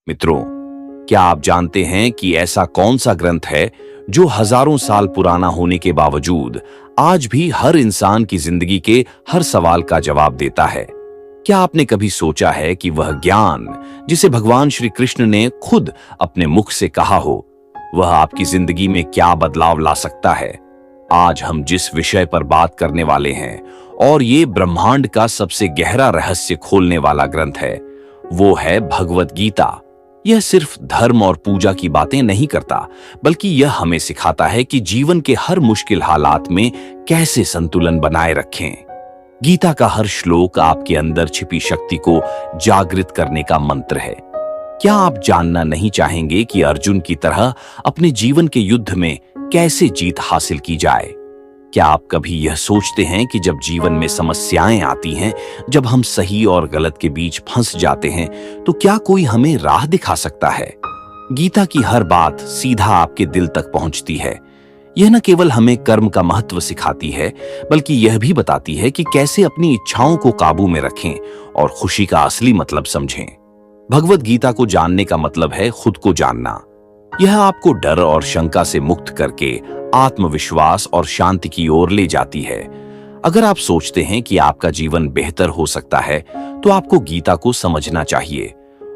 मित्रों, क्या आप जानते हैं कि ऐसा कौन सा ग्रंथ है जो हजारों साल पुराना होने के बावजूद आज भी हर इंसान की जिंदगी के हर सवाल का जवाब देता है? क्या आपने कभी सोचा है कि वह ज्ञान जिसे भगवान श्री कृष्ण ने खुद अपने मुख से कहा हो, वह आपकी जिंदगी में क्या बदलाव ला सकता है? आज हम जिस विषय पर बात करने वाले हैं और ये ब्रह्मांड का सबसे गहरा रहस्य खोलने वाला ग्रंथ है, वो है भगवत गीता। यह सिर्फ धर्म और पूजा की बातें नहीं करता, बल्कि यह हमें सिखाता है कि जीवन के हर मुश्किल हालात में कैसे संतुलन बनाए रखें। गीता का हर श्लोक आपके अंदर छिपी शक्ति को जागृत करने का मंत्र है। क्या आप जानना नहीं चाहेंगे कि अर्जुन की तरह अपने जीवन के युद्ध में कैसे जीत हासिल की जाए? क्या आप कभी यह सोचते हैं कि जब जीवन में समस्याएं आती हैं, जब हम सही और गलत के बीच फंस जाते हैं, तो क्या कोई हमें राह दिखा सकता है? गीता की हर बात सीधा आपके दिल तक पहुंचती है। यह न केवल हमें कर्म का महत्व सिखाती है, बल्कि यह भी बताती है कि कैसे अपनी इच्छाओं को काबू में रखें और खुशी का असली मतलब समझें। भगवत गीता को जानने का मतलब है खुद को जानना। यह आपको डर और शंका से मुक्त करके आत्मविश्वास और शांति की ओर ले जाती है। अगर आप सोचते हैं कि आपका जीवन बेहतर हो सकता है, तो आपको गीता को समझना चाहिए।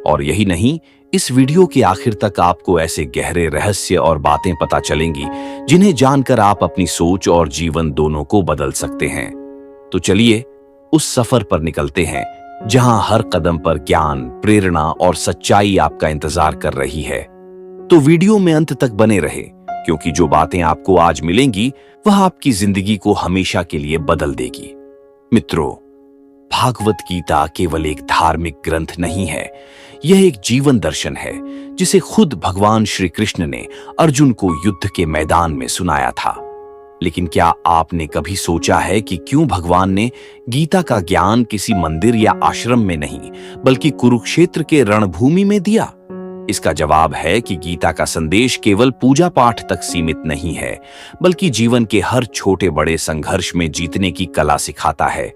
और यही नहीं, इस वीडियो के आखिर तक आपको ऐसे गहरे रहस्य और बातें पता चलेंगी जिन्हें जानकर आप अपनी सोच और जीवन दोनों को बदल सकते हैं। तो चलिए उस सफर पर निकलते हैं जहां हर कदम पर ज्ञान, प्रेरणा और सच्चाई आपका इंतजार कर रही है। तो वीडियो में अंत तक बने रहे, क्योंकि जो बातें आपको आज मिलेंगी वह आपकी जिंदगी को हमेशा के लिए बदल देगी। मित्रों, भागवत गीता केवल एक धार्मिक ग्रंथ नहीं है, यह एक जीवन दर्शन है जिसे खुद भगवान श्री कृष्ण ने अर्जुन को युद्ध के मैदान में सुनाया था। लेकिन क्या आपने कभी सोचा है कि क्यों भगवान ने गीता का ज्ञान किसी मंदिर या आश्रम में नहीं, बल्कि कुरुक्षेत्र के रणभूमि में दिया? इसका जवाब है कि गीता का संदेश केवल पूजा पाठ तक सीमित नहीं है, बल्कि जीवन के हर छोटे बड़े संघर्ष में जीतने की कला सिखाता है।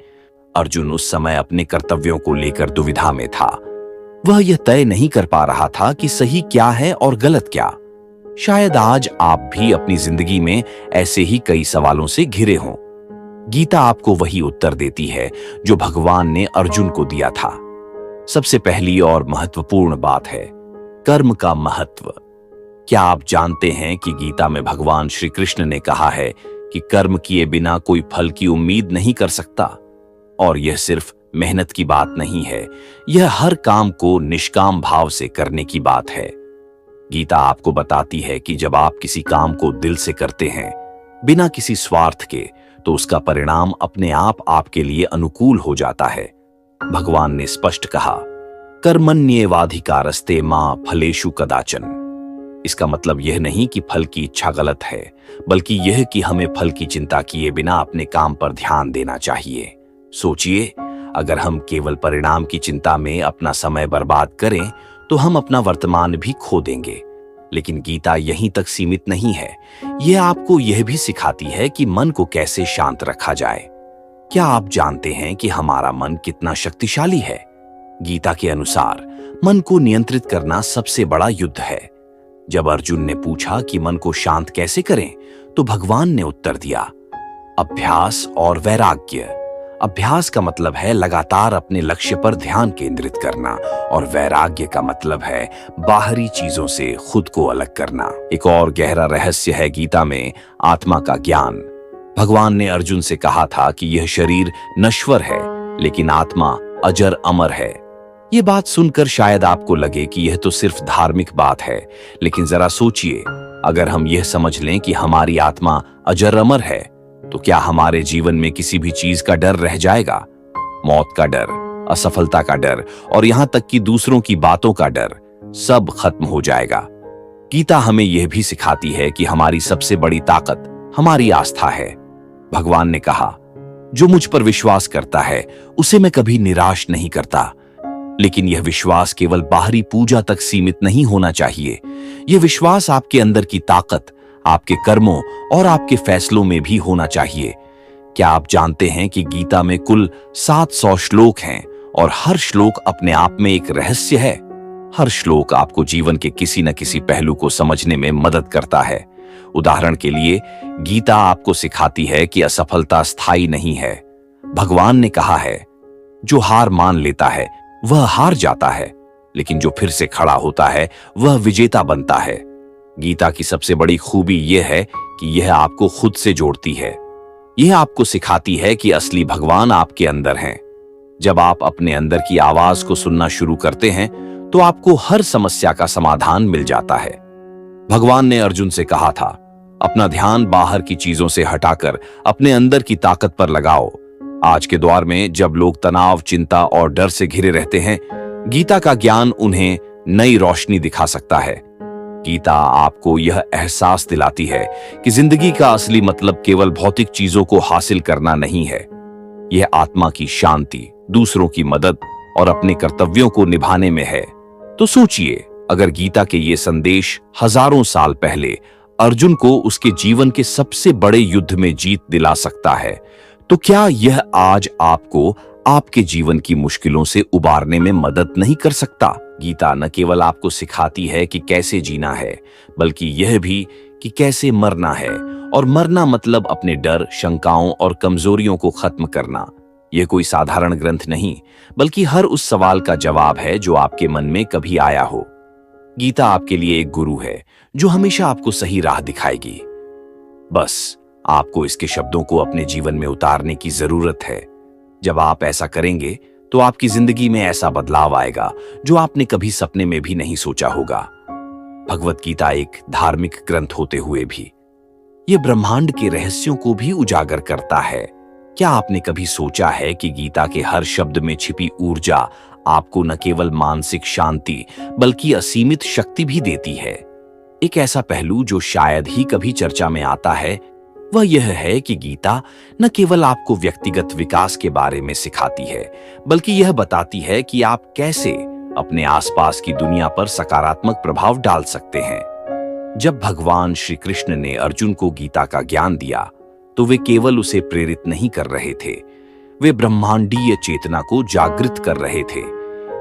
अर्जुन उस समय अपने कर्तव्यों को लेकर दुविधा में था। वह यह तय नहीं कर पा रहा था कि सही क्या है और गलत क्या। शायद आज आप भी अपनी जिंदगी में ऐसे ही कई सवालों से घिरे हों। गीता आपको वही उत्तर देती है जो भगवान ने अर्जुन को दिया था। सबसे पहली और महत्वपूर्ण बात है कर्म का महत्व। क्या आप जानते हैं कि गीता में भगवान श्री कृष्ण ने कहा है कि कर्म किए बिना कोई फल की उम्मीद नहीं कर सकता? और यह सिर्फ मेहनत की बात नहीं है, यह हर काम को निष्काम भाव से करने की बात है। गीता आपको बताती है कि जब आप किसी काम को दिल से करते हैं, बिना किसी स्वार्थ के, तो उसका परिणाम अपने आप आपके लिए अनुकूल हो जाता है। भगवान ने स्पष्ट कहा, कर्मण्येवाधिकारस्ते मां फलेषु कदाचन। इसका मतलब यह नहीं कि फल की इच्छा गलत है, बल्कि यह कि हमें फल की चिंता किए बिना अपने काम पर ध्यान देना चाहिए। सोचिए, अगर हम केवल परिणाम की चिंता में अपना समय बर्बाद करें, तो हम अपना वर्तमान भी खो देंगे। लेकिन गीता यहीं तक सीमित नहीं है, यह आपको यह भी सिखाती है कि मन को कैसे शांत रखा जाए। क्या आप जानते हैं कि हमारा मन कितना शक्तिशाली है? गीता के अनुसार मन को नियंत्रित करना सबसे बड़ा युद्ध है। जब अर्जुन ने पूछा कि मन को शांत कैसे करें, तो भगवान ने उत्तर दिया, अभ्यास और वैराग्य। अभ्यास का मतलब है लगातार अपने लक्ष्य पर ध्यान केंद्रित करना, और वैराग्य का मतलब है बाहरी चीजों से खुद को अलग करना। एक और गहरा रहस्य है गीता में आत्मा का ज्ञान। भगवान ने अर्जुन से कहा था कि यह शरीर नश्वर है, लेकिन आत्मा अजर अमर है। ये बात सुनकर शायद आपको लगे कि यह तो सिर्फ धार्मिक बात है, लेकिन जरा सोचिए, अगर हम यह समझ लें कि हमारी आत्मा अजर अमर है, तो क्या हमारे जीवन में किसी भी चीज का डर रह जाएगा? मौत का डर, असफलता का डर और यहां तक कि दूसरों की बातों का डर, सब खत्म हो जाएगा। गीता हमें यह भी सिखाती है कि हमारी सबसे बड़ी ताकत हमारी आस्था है। भगवान ने कहा, जो मुझ पर विश्वास करता है उसे मैं कभी निराश नहीं करता। लेकिन यह विश्वास केवल बाहरी पूजा तक सीमित नहीं होना चाहिए। यह विश्वास आपके अंदर की ताकत, आपके कर्मों और आपके फैसलों में भी होना चाहिए। क्या आप जानते हैं कि गीता में कुल 700 श्लोक हैं और हर श्लोक अपने आप में एक रहस्य है? हर श्लोक आपको जीवन के किसी न किसी पहलू को समझने में मदद करता है। उदाहरण के लिए, गीता आपको सिखाती है कि असफलता स्थायी नहीं है। भगवान ने कहा है, जो हार मान लेता है वह हार जाता है, लेकिन जो फिर से खड़ा होता है वह विजेता बनता है। गीता की सबसे बड़ी खूबी यह है कि यह आपको खुद से जोड़ती है। यह आपको सिखाती है कि असली भगवान आपके अंदर हैं। जब आप अपने अंदर की आवाज को सुनना शुरू करते हैं तो आपको हर समस्या का समाधान मिल जाता है। भगवान ने अर्जुन से कहा था, अपना ध्यान बाहर की चीजों से हटाकर अपने अंदर की ताकत पर लगाओ। आज के दौर में जब लोग तनाव, चिंता और डर से घिरे रहते हैं, गीता का ज्ञान उन्हें नई रोशनी दिखा सकता है। गीता आपको यह एहसास दिलाती है कि जिंदगी का असली मतलब केवल भौतिक चीजों को हासिल करना नहीं है। यह आत्मा की शांति, दूसरों की मदद और अपने कर्तव्यों को निभाने में है। तो सोचिए, अगर गीता के ये संदेश हजारों साल पहले अर्जुन को उसके जीवन के सबसे बड़े युद्ध में जीत दिला सकता है, तो क्या यह आज आपको आपके जीवन की मुश्किलों से उबारने में मदद नहीं कर सकता? गीता न केवल आपको सिखाती है कि कैसे जीना है, बल्कि यह भी कि कैसे मरना है। और मरना मतलब अपने डर, शंकाओं और कमजोरियों को खत्म करना। यह कोई साधारण ग्रंथ नहीं, बल्कि हर उस सवाल का जवाब है जो आपके मन में कभी आया हो। गीता आपके लिए एक गुरु है जो हमेशा आपको सही राह दिखाएगी। बस आपको इसके शब्दों को अपने जीवन में उतारने की जरूरत है। जब आप ऐसा करेंगे तो आपकी जिंदगी में ऐसा बदलाव आएगा जो आपने कभी सपने में भी नहीं सोचा होगा। भगवत गीता एक धार्मिक ग्रंथ होते हुए भी यह ब्रह्मांड के रहस्यों को भी उजागर करता है। क्या आपने कभी सोचा है कि गीता के हर शब्द में छिपी ऊर्जा आपको न केवल मानसिक शांति बल्कि असीमित शक्ति भी देती है? एक ऐसा पहलू जो शायद ही कभी चर्चा में आता है वह यह है कि गीता न केवल आपको व्यक्तिगत विकास के बारे में सिखाती है, बल्कि यह बताती है कि आप कैसे अपने आसपास की दुनिया पर सकारात्मक प्रभाव डाल सकते हैं। जब भगवान श्री कृष्ण ने अर्जुन को गीता का ज्ञान दिया तो वे केवल उसे प्रेरित नहीं कर रहे थे, वे ब्रह्मांडीय चेतना को जागृत कर रहे थे।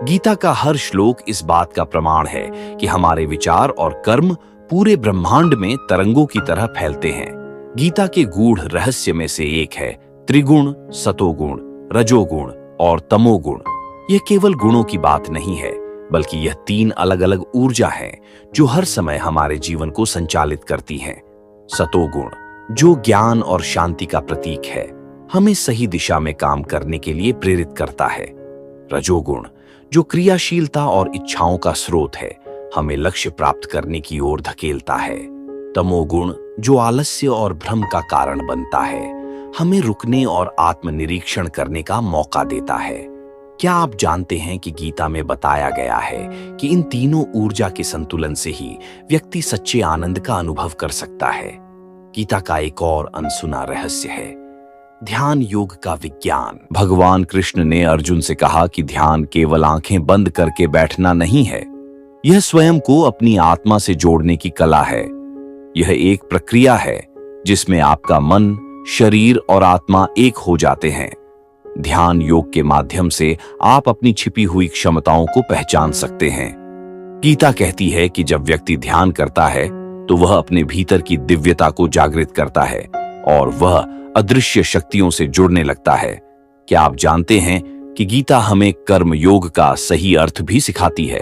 गीता का हर श्लोक इस बात का प्रमाण है कि हमारे विचार और कर्म पूरे ब्रह्मांड में तरंगों की तरह फैलते हैं। गीता के गूढ़ रहस्य में से एक है त्रिगुण, सतोगुण, रजोगुण और तमोगुण। यह केवल गुणों की बात नहीं है, बल्कि यह 3 अलग अलग ऊर्जा हैं जो हर समय हमारे जीवन को संचालित करती हैं। सतोगुण जो ज्ञान और शांति का प्रतीक है, हमें सही दिशा में काम करने के लिए प्रेरित करता है। रजोगुण जो क्रियाशीलता और इच्छाओं का स्रोत है, हमें लक्ष्य प्राप्त करने की ओर धकेलता है। तमोगुण जो आलस्य और भ्रम का कारण बनता है, हमें रुकने और आत्मनिरीक्षण करने का मौका देता है। क्या आप जानते हैं कि गीता में बताया गया है कि इन तीनों ऊर्जा के संतुलन से ही व्यक्ति सच्चे आनंद का अनुभव कर सकता है? गीता का एक और अनसुना रहस्य है ध्यान योग का विज्ञान। भगवान कृष्ण ने अर्जुन से कहा कि ध्यान केवल आंखें बंद करके बैठना नहीं है, यह स्वयं को अपनी आत्मा से जोड़ने की कला है। यह एक प्रक्रिया है जिसमें आपका मन, शरीर और आत्मा एक हो जाते हैं। ध्यान योग के माध्यम से आप अपनी छिपी हुई क्षमताओं को पहचान सकते हैं। गीता कहती है कि जब व्यक्ति ध्यान करता है तो वह अपने भीतर की दिव्यता को जागृत करता है और वह अदृश्य शक्तियों से जुड़ने लगता है। क्या आप जानते हैं कि गीता हमें कर्म योग का सही अर्थ भी सिखाती है?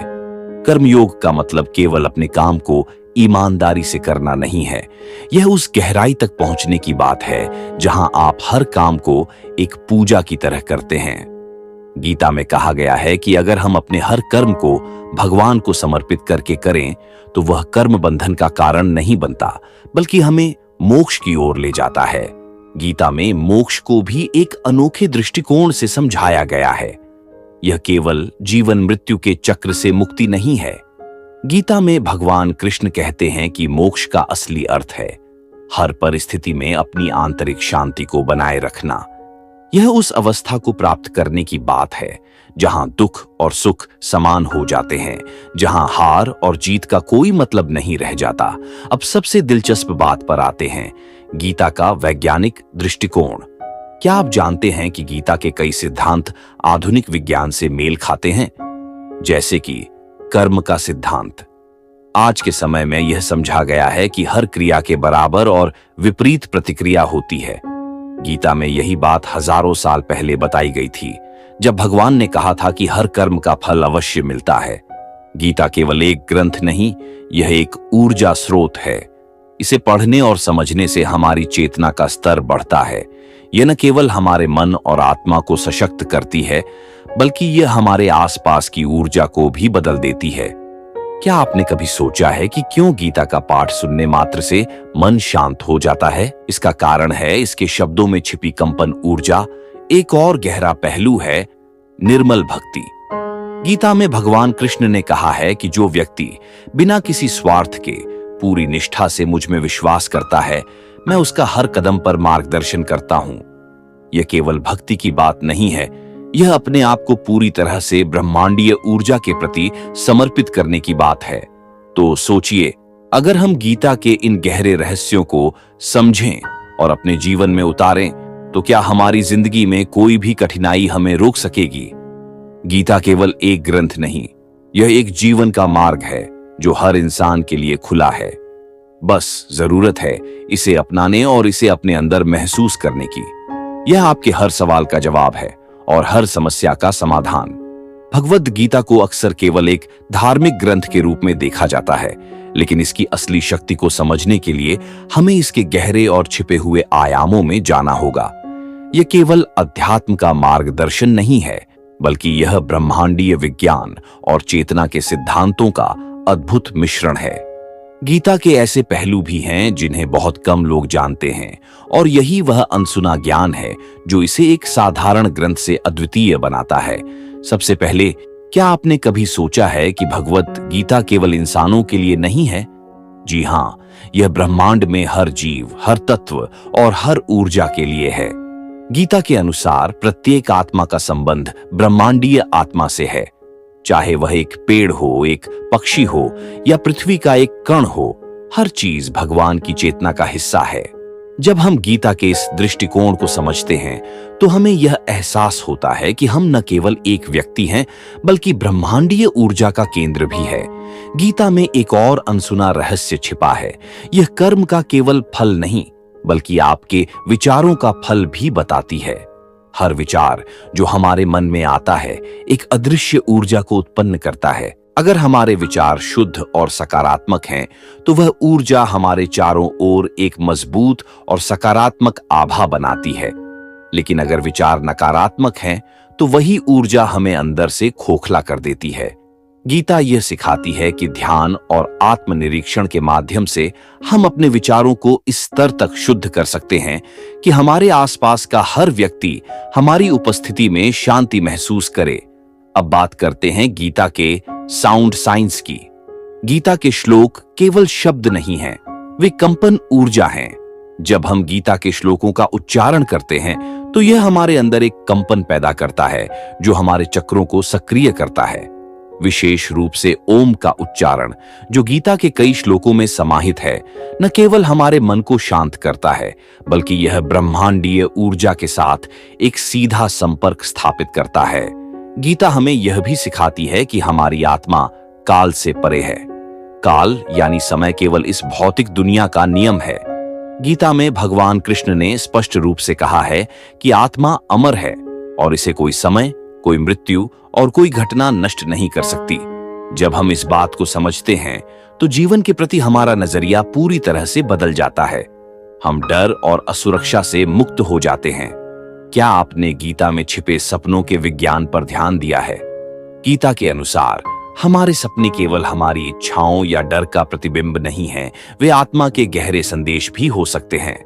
कर्म योग का मतलब केवल अपने काम को ईमानदारी से करना नहीं है, यह उस गहराई तक पहुंचने की बात है जहां आप हर काम को एक पूजा की तरह करते हैं। गीता में कहा गया है कि अगर हम अपने हर कर्म को भगवान को समर्पित करके करें तो वह कर्म बंधन का कारण नहीं बनता, बल्कि हमें मोक्ष की ओर ले जाता है। गीता में मोक्ष को भी एक अनोखे दृष्टिकोण से समझाया गया है। यह केवल जीवन मृत्यु के चक्र से मुक्ति नहीं है। गीता में भगवान कृष्ण कहते हैं कि मोक्ष का असली अर्थ है हर परिस्थिति में अपनी आंतरिक शांति को बनाए रखना। यह उस अवस्था को प्राप्त करने की बात है जहां दुख और सुख समान हो जाते हैं, जहां हार और जीत का कोई मतलब नहीं रह जाता। अब सबसे दिलचस्प बात पर आते हैं, गीता का वैज्ञानिक दृष्टिकोण। क्या आप जानते हैं कि गीता के कई सिद्धांत आधुनिक विज्ञान से मेल खाते हैं? जैसे कि कर्म का सिद्धांत। आज के समय में यह समझा गया है कि हर क्रिया के बराबर और विपरीत प्रतिक्रिया होती है। गीता में यही बात हजारों साल पहले बताई गई थी, जब भगवान ने कहा था कि हर कर्म का फल अवश्य मिलता है। गीता केवल एक ग्रंथ नहीं, यह एक ऊर्जा स्रोत है। इसे पढ़ने और समझने से हमारी चेतना का स्तर बढ़ता है। यह न केवल हमारे मन और आत्मा को सशक्त करती है, बल्कि यह हमारे आसपास की ऊर्जा को भी बदल देती है। क्या आपने कभी सोचा है कि क्यों गीता का पाठ सुनने मात्र से मन शांत हो जाता है? इसका कारण है इसके शब्दों में छिपी कंपन ऊर्जा। एक और गहरा पहलू है निर्मल भक्ति। गीता में भगवान कृष्ण ने कहा है कि जो व्यक्ति बिना किसी स्वार्थ के पूरी निष्ठा से मुझ में विश्वास करता है, मैं उसका हर कदम पर मार्गदर्शन करता हूं। यह केवल भक्ति की बात नहीं है, यह अपने आप को पूरी तरह से ब्रह्मांडीय ऊर्जा के प्रति समर्पित करने की बात है। तो सोचिए, अगर हम गीता के इन गहरे रहस्यों को समझें और अपने जीवन में उतारें, तो क्या हमारी जिंदगी में कोई भी कठिनाई हमें रोक सकेगी? गीता केवल एक ग्रंथ नहीं, यह एक जीवन का मार्ग है जो हर इंसान के लिए खुला है। बस जरूरत है इसे अपनाने और इसे अपने अंदर महसूस करने की। यह आपके हर सवाल का जवाब है और हर समस्या का समाधान। भगवद गीता को अक्सर केवल एक धार्मिक ग्रंथ के रूप में देखा जाता है, लेकिन इसकी असली शक्ति को समझने के लिए हमें इसके गहरे और छिपे हुए आयामों में जाना होगा। यह केवल अध्यात्म का मार्गदर्शन नहीं है, बल्कि यह ब्रह्मांडीय विज्ञान और चेतना के सिद्धांतों का अद्भुत मिश्रण है। गीता के ऐसे पहलू भी हैं जिन्हें बहुत कम लोग जानते हैं, और यही वह अनसुना ज्ञान है जो इसे एक साधारण ग्रंथ से अद्वितीय बनाता है। सबसे पहले, क्या आपने कभी सोचा है कि भगवत गीता केवल इंसानों के लिए नहीं है? जी हां, यह ब्रह्मांड में हर जीव, हर तत्व और हर ऊर्जा के लिए है। गीता के अनुसार प्रत्येक आत्मा का संबंध ब्रह्मांडीय आत्मा से है। चाहे वह एक पेड़ हो, एक पक्षी हो या पृथ्वी का एक कण हो, हर चीज भगवान की चेतना का हिस्सा है। जब हम गीता के इस दृष्टिकोण को समझते हैं, तो हमें यह एहसास होता है कि हम न केवल एक व्यक्ति हैं, बल्कि ब्रह्मांडीय ऊर्जा का केंद्र भी है। गीता में एक और अनसुना रहस्य छिपा है। यह कर्म का केवल फल नहीं, बल्कि आपके विचारों का फल भी बताती है। हर विचार जो हमारे मन में आता है, एक अदृश्य ऊर्जा को उत्पन्न करता है। अगर हमारे विचार शुद्ध और सकारात्मक हैं, तो वह ऊर्जा हमारे चारों ओर एक मजबूत और सकारात्मक आभा बनाती है। लेकिन अगर विचार नकारात्मक हैं, तो वही ऊर्जा हमें अंदर से खोखला कर देती है। गीता यह सिखाती है कि ध्यान और आत्मनिरीक्षण के माध्यम से हम अपने विचारों को इस स्तर तक शुद्ध कर सकते हैं कि हमारे आसपास का हर व्यक्ति हमारी उपस्थिति में शांति महसूस करे। अब बात करते हैं गीता के साउंड साइंस की। गीता के श्लोक केवल शब्द नहीं हैं, वे कंपन ऊर्जा हैं। जब हम गीता के श्लोकों का उच्चारण करते हैं, तो यह हमारे अंदर एक कंपन पैदा करता है जो हमारे चक्रों को सक्रिय करता है। विशेष रूप से ओम का उच्चारण, जो गीता के कई श्लोकों में समाहित है, न केवल हमारे मन को शांत करता है, बल्कि यह ब्रह्मांडीय ऊर्जा के साथ एक सीधा संपर्क स्थापित करता है। गीता हमें यह भी सिखाती है कि हमारी आत्मा काल से परे है। काल यानी समय केवल इस भौतिक दुनिया का नियम है। गीता में भगवान कृष्ण ने स्पष्ट रूप से कहा है कि आत्मा अमर है और इसे कोई समय, कोई मृत्यु और कोई घटना नष्ट नहीं कर सकती। जब हम इस बात को समझते हैं, तो जीवन के प्रति हमारा नजरिया पूरी तरह से बदल जाता है। हम डर और असुरक्षा से मुक्त हो जाते हैं। क्या आपने गीता में छिपे सपनों के विज्ञान पर ध्यान दिया है? गीता के अनुसार हमारे सपने केवल हमारी इच्छाओं या डर का प्रतिबिंब नहीं है, वे आत्मा के गहरे संदेश भी हो सकते हैं।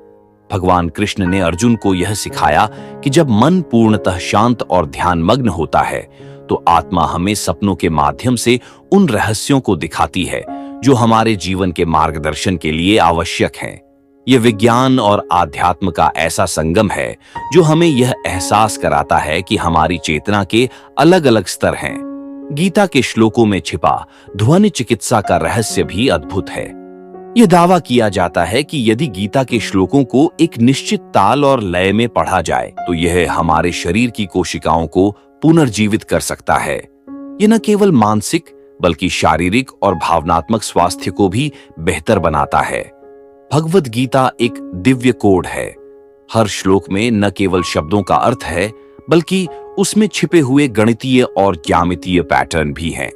भगवान कृष्ण ने अर्जुन को यह सिखाया कि जब मन पूर्णतः शांत और ध्यानमग्न होता है, तो आत्मा हमें सपनों के माध्यम से उन रहस्यों को दिखाती है जो हमारे जीवन के मार्गदर्शन के लिए आवश्यक हैं। यह विज्ञान और आध्यात्म का ऐसा संगम है जो हमें यह एहसास कराता है कि हमारी चेतना के अलग अलग स्तर हैं। गीता के श्लोकों में छिपा ध्वनि चिकित्सा का रहस्य भी अद्भुत है। यह दावा किया जाता है कि यदि गीता के श्लोकों को एक निश्चित ताल और लय में पढ़ा जाए, तो यह हमारे शरीर की कोशिकाओं को पुनर्जीवित कर सकता है। यह न केवल मानसिक बल्कि शारीरिक और भावनात्मक स्वास्थ्य को भी बेहतर बनाता है। भगवद गीता एक दिव्य कोड है। हर श्लोक में न केवल शब्दों का अर्थ है, बल्कि उसमें छिपे हुए गणितीय और ज्यामितीय पैटर्न भी हैं।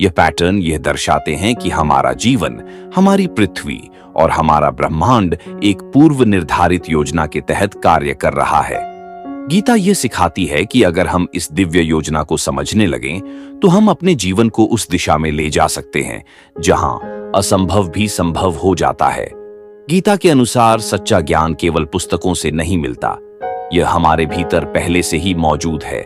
यह पैटर्न यह दर्शाते हैं कि हमारा जीवन, हमारी पृथ्वी और हमारा ब्रह्मांड एक पूर्व निर्धारित योजना के तहत कार्य कर रहा है। गीता यह सिखाती है कि अगर हम इस दिव्य योजना को समझने लगें, तो हम अपने जीवन को उस दिशा में ले जा सकते हैं जहां असंभव भी संभव हो जाता है। गीता के अनुसार सच्चा ज्ञान केवल पुस्तकों से नहीं मिलता, यह हमारे भीतर पहले से ही मौजूद है।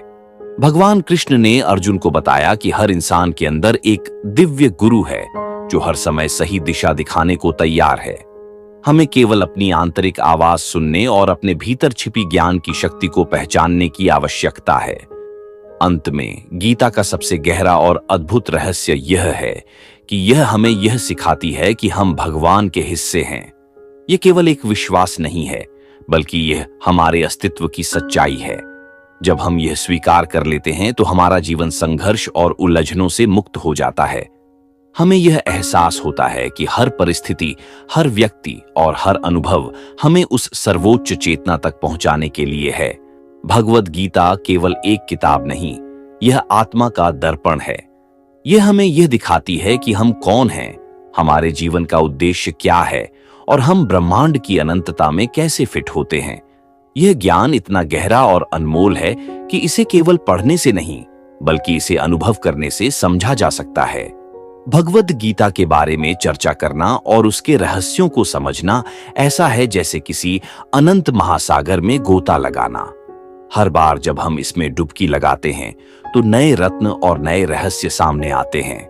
भगवान कृष्ण ने अर्जुन को बताया कि हर इंसान के अंदर एक दिव्य गुरु है जो हर समय सही दिशा दिखाने को तैयार है। हमें केवल अपनी आंतरिक आवाज सुनने और अपने भीतर छिपी ज्ञान की शक्ति को पहचानने की आवश्यकता है। अंत में गीता का सबसे गहरा और अद्भुत रहस्य यह है कि यह हमें यह सिखाती है कि हम भगवान के हिस्से हैं। यह केवल एक विश्वास नहीं है, बल्कि यह हमारे अस्तित्व की सच्चाई है। जब हम यह स्वीकार कर लेते हैं तो हमारा जीवन संघर्ष और उलझनों से मुक्त हो जाता है। हमें यह एहसास होता है कि हर परिस्थिति, हर व्यक्ति और हर अनुभव हमें उस सर्वोच्च चेतना तक पहुंचाने के लिए है। भगवद गीता केवल एक किताब नहीं, यह आत्मा का दर्पण है। यह हमें यह दिखाती है कि हम कौन हैं, हमारे जीवन का उद्देश्य क्या है और हम ब्रह्मांड की अनंतता में कैसे फिट होते हैं। यह ज्ञान इतना गहरा और अनमोल है कि इसे केवल पढ़ने से नहीं, बल्कि इसे अनुभव करने से समझा जा सकता है। भगवद गीता के बारे में चर्चा करना और उसके रहस्यों को समझना ऐसा है जैसे किसी अनंत महासागर में गोता लगाना। हर बार जब हम इसमें डुबकी लगाते हैं तो नए रत्न और नए रहस्य सामने आते हैं।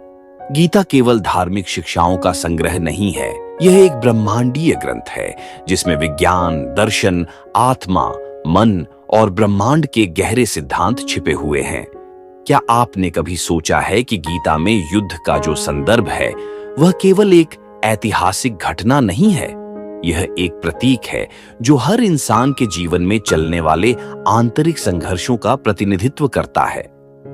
गीता केवल धार्मिक शिक्षाओं का संग्रह नहीं है, यह एक ब्रह्मांडीय ग्रंथ है जिसमें विज्ञान, दर्शन, आत्मा, मन और ब्रह्मांड के गहरे सिद्धांत छिपे हुए हैं। क्या आपने कभी सोचा है कि गीता में युद्ध का जो संदर्भ है वह केवल एक ऐतिहासिक घटना नहीं है? यह एक प्रतीक है जो हर इंसान के जीवन में चलने वाले आंतरिक संघर्षों का प्रतिनिधित्व करता है।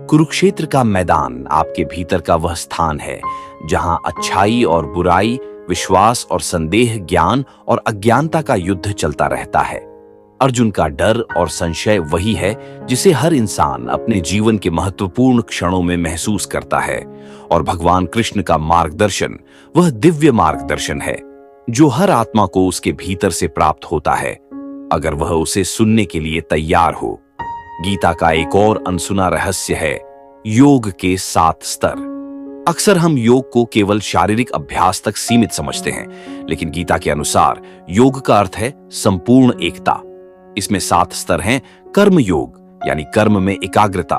कुरुक्षेत्र का मैदान आपके भीतर का वह स्थान है जहां अच्छाई और बुराई, विश्वास और संदेह, ज्ञान और अज्ञानता का युद्ध चलता रहता है। अर्जुन का डर और संशय वही है जिसे हर इंसान अपने जीवन के महत्वपूर्ण क्षणों में महसूस करता है, और भगवान कृष्ण का मार्गदर्शन वह दिव्य मार्गदर्शन है जो हर आत्मा को उसके भीतर से प्राप्त होता है, अगर वह उसे सुनने के लिए तैयार हो। गीता का एक और अनसुना रहस्य है योग के 7 स्तर। अक्सर हम योग को केवल शारीरिक अभ्यास तक सीमित समझते हैं, लेकिन गीता के अनुसार योग का अर्थ है संपूर्ण एकता। इसमें 7 स्तर हैं। कर्म योग यानी कर्म में एकाग्रता,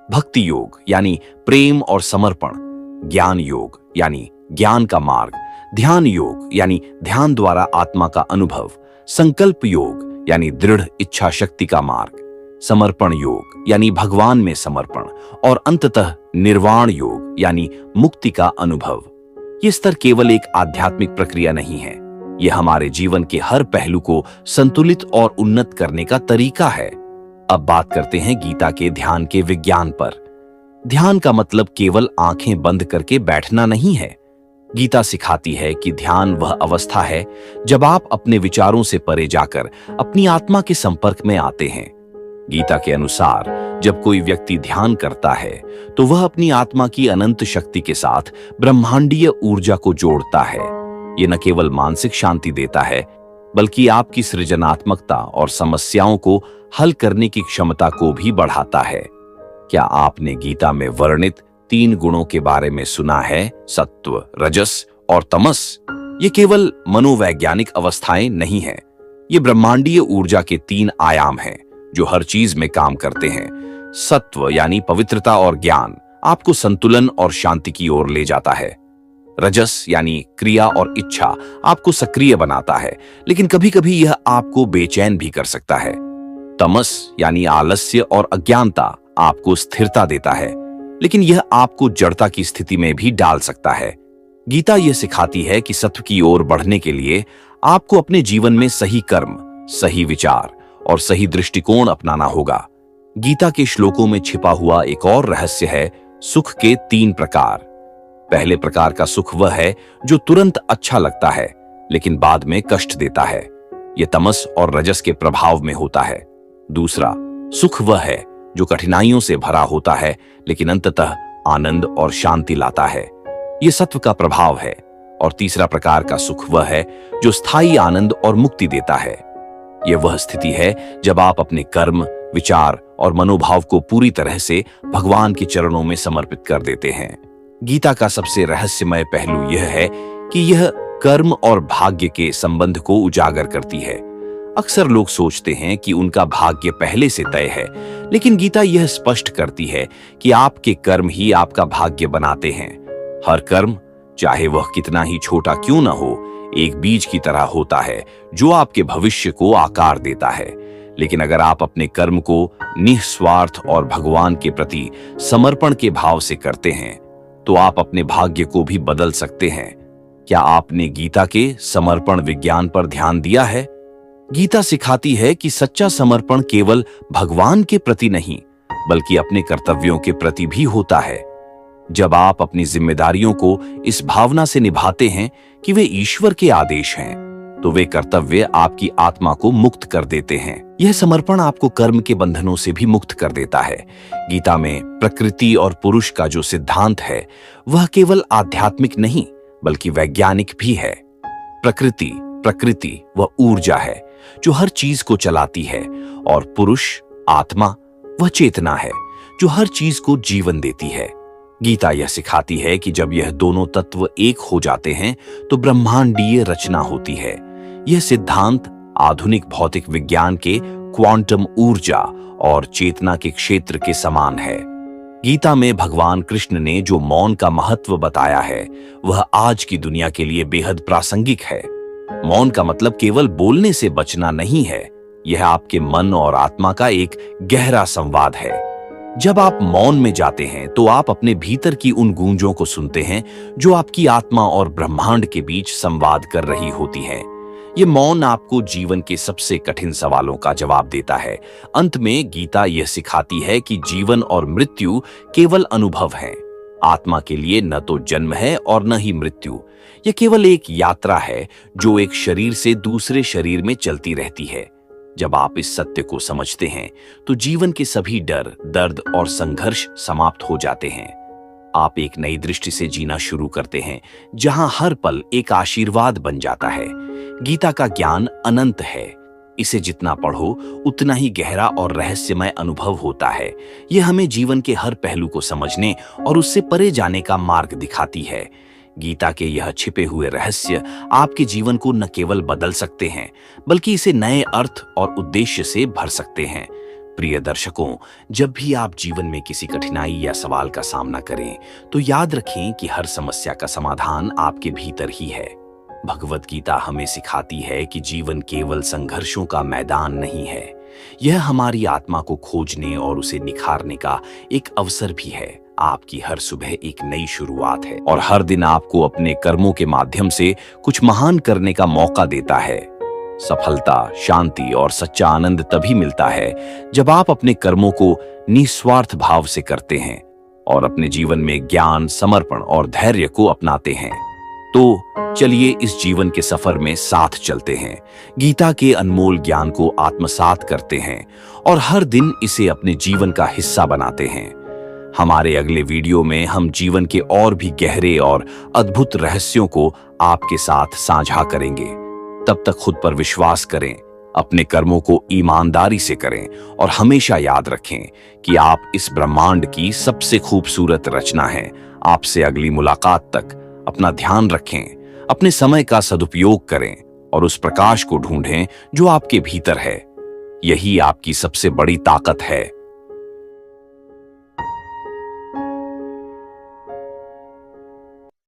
भक्ति योग यानी प्रेम और समर्पण, ज्ञान योग यानी ज्ञान का मार्ग, ध्यान योग यानी ध्यान द्वारा आत्मा का अनुभव, संकल्प योग यानी दृढ़ इच्छा शक्ति का मार्ग, समर्पण योग यानी भगवान में समर्पण, और अंततः निर्वाण योग यानी मुक्ति का अनुभव। ये स्तर केवल एक आध्यात्मिक प्रक्रिया नहीं है, यह हमारे जीवन के हर पहलू को संतुलित और उन्नत करने का तरीका है। अब बात करते हैं गीता के ध्यान के विज्ञान पर। ध्यान का मतलब केवल आंखें बंद करके बैठना नहीं है। गीता सिखाती है कि ध्यान वह अवस्था है जब आप अपने विचारों से परे जाकर अपनी आत्मा के संपर्क में आते हैं। गीता के अनुसार जब कोई व्यक्ति ध्यान करता है तो वह अपनी आत्मा की अनंत शक्ति के साथ ब्रह्मांडीय ऊर्जा को जोड़ता है। ये न केवल मानसिक शांति देता है, बल्कि आपकी सृजनात्मकता और समस्याओं को हल करने की क्षमता को भी बढ़ाता है। क्या आपने गीता में वर्णित 3 गुणों के बारे में सुना है? सत्व, रजस और तमस। ये केवल मनोवैज्ञानिक अवस्थाएं नहीं हैं, ये ब्रह्मांडीय ऊर्जा के 3 आयाम हैं जो हर चीज में काम करते हैं। सत्व यानी पवित्रता और ज्ञान आपको संतुलन और शांति की ओर ले जाता है। रजस यानी क्रिया और इच्छा आपको सक्रिय बनाता है, लेकिन कभी-कभी यह आपको बेचैन भी कर सकता है। तमस यानी आलस्य और अज्ञानता आपको स्थिरता देता है, लेकिन यह आपको जड़ता की स्थिति में भी डाल सकता है। गीता यह सिखाती है कि सत्व की ओर बढ़ने के लिए आपको अपने जीवन में सही कर्म, सही विचार और सही दृष्टिकोण अपनाना होगा। गीता के श्लोकों में छिपा हुआ एक और रहस्य है सुख के 3 प्रकार। पहले प्रकार का सुख वह है जो तुरंत अच्छा लगता है लेकिन बाद में कष्ट देता है। यह तमस और रजस के प्रभाव में होता है। दूसरा सुख वह है जो कठिनाइयों से भरा होता है लेकिन अंततः आनंद और शांति लाता है। यह सत्व का प्रभाव है। और तीसरा प्रकार का सुख वह है जो स्थायी आनंद और मुक्ति देता है। यह वह स्थिति है जब आप अपने कर्म, विचार और मनोभाव को पूरी तरह से भगवान के चरणों में समर्पित कर देते हैं। गीता का सबसे रहस्यमय पहलू यह है कि यह कर्म और भाग्य के संबंध को उजागर करती है। अक्सर लोग सोचते हैं कि उनका भाग्य पहले से तय है, लेकिन गीता यह स्पष्ट करती है कि आपके कर्म ही आपका भाग्य बनाते हैं। हर कर्म, चाहे वह कितना ही छोटा क्यों न हो, एक बीज की तरह होता है जो आपके भविष्य को आकार देता है। लेकिन अगर आप अपने कर्म को निस्वार्थ और भगवान के प्रति समर्पण के भाव से करते हैं तो आप अपने भाग्य को भी बदल सकते हैं। क्या आपने गीता के समर्पण विज्ञान पर ध्यान दिया है? गीता सिखाती है कि सच्चा समर्पण केवल भगवान के प्रति नहीं बल्कि अपने कर्तव्यों के प्रति भी होता है। जब आप अपनी जिम्मेदारियों को इस भावना से निभाते हैं कि वे ईश्वर के आदेश हैं, तो वे कर्तव्य आपकी आत्मा को मुक्त कर देते हैं। यह समर्पण आपको कर्म के बंधनों से भी मुक्त कर देता है। गीता में प्रकृति और पुरुष का जो सिद्धांत है वह केवल आध्यात्मिक नहीं बल्कि वैज्ञानिक भी है। प्रकृति वह ऊर्जा है जो हर चीज को चलाती है, और पुरुष, आत्मा, वह चेतना है जो हर चीज को जीवन देती है। गीता यह सिखाती है कि जब यह दोनों तत्व एक हो जाते हैं तो ब्रह्मांडीय रचना होती है। यह सिद्धांत आधुनिक भौतिक विज्ञान के क्वांटम ऊर्जा और चेतना के क्षेत्र के समान है। गीता में भगवान कृष्ण ने जो मौन का महत्व बताया है वह आज की दुनिया के लिए बेहद प्रासंगिक है। मौन का मतलब केवल बोलने से बचना नहीं है, यह आपके मन और आत्मा का एक गहरा संवाद है। जब आप मौन में जाते हैं तो आप अपने भीतर की उन गूंजों को सुनते हैं जो आपकी आत्मा और ब्रह्मांड के बीच संवाद कर रही होती हैं। ये मौन आपको जीवन के सबसे कठिन सवालों का जवाब देता है। अंत में गीता यह सिखाती है कि जीवन और मृत्यु केवल अनुभव हैं। आत्मा के लिए न तो जन्म है और न ही मृत्यु। यह केवल एक यात्रा है जो एक शरीर से दूसरे शरीर में चलती रहती है। जब आप इस सत्य को समझते हैं तो जीवन के सभी डर, दर्द और संघर्ष समाप्त हो जाते हैं। आप एक नई दृष्टि से जीना शुरू करते हैं जहां हर पल एक आशीर्वाद बन जाता है। गीता का ज्ञान अनंत है। इसे जितना पढ़ो उतना ही गहरा और रहस्यमय अनुभव होता है। यह हमें जीवन के हर पहलू को समझने और उससे परे जाने का मार्ग दिखाती है। गीता के यह छिपे हुए रहस्य आपके जीवन को न केवल बदल सकते हैं बल्कि इसे नए अर्थ और उद्देश्य से भर सकते हैं। प्रिय दर्शकों, जब भी आप जीवन में किसी कठिनाई या सवाल का सामना करें तो याद रखें कि हर समस्या का समाधान आपके भीतर ही है। भगवत गीता हमें सिखाती है कि जीवन केवल संघर्षों का मैदान नहीं है, यह हमारी आत्मा को खोजने और उसे निखारने का एक अवसर भी है। आपकी हर सुबह एक नई शुरुआत है और हर दिन आपको अपने कर्मों के माध्यम से कुछ महान करने का मौका देता है। सफलता, शांति और सच्चा आनंद तभी मिलता है जब आप अपने कर्मों को निस्वार्थ भाव से करते हैं और अपने जीवन में ज्ञान, समर्पण और धैर्य को अपनाते हैं। तो चलिए इस जीवन के सफर में साथ चलते हैं, गीता के अनमोल ज्ञान को आत्मसात करते हैं और हर दिन इसे अपने जीवन का हिस्सा बनाते हैं। हमारे अगले वीडियो में हम जीवन के और भी गहरे और अद्भुत रहस्यों को आपके साथ साझा करेंगे। तब तक खुद पर विश्वास करें, अपने कर्मों को ईमानदारी से करें और हमेशा याद रखें कि आप इस ब्रह्मांड की सबसे खूबसूरत रचना हैं। आपसे अगली मुलाकात तक अपना ध्यान रखें, अपने समय का सदुपयोग करें और उस प्रकाश को ढूंढें जो आपके भीतर है। यही आपकी सबसे बड़ी ताकत है।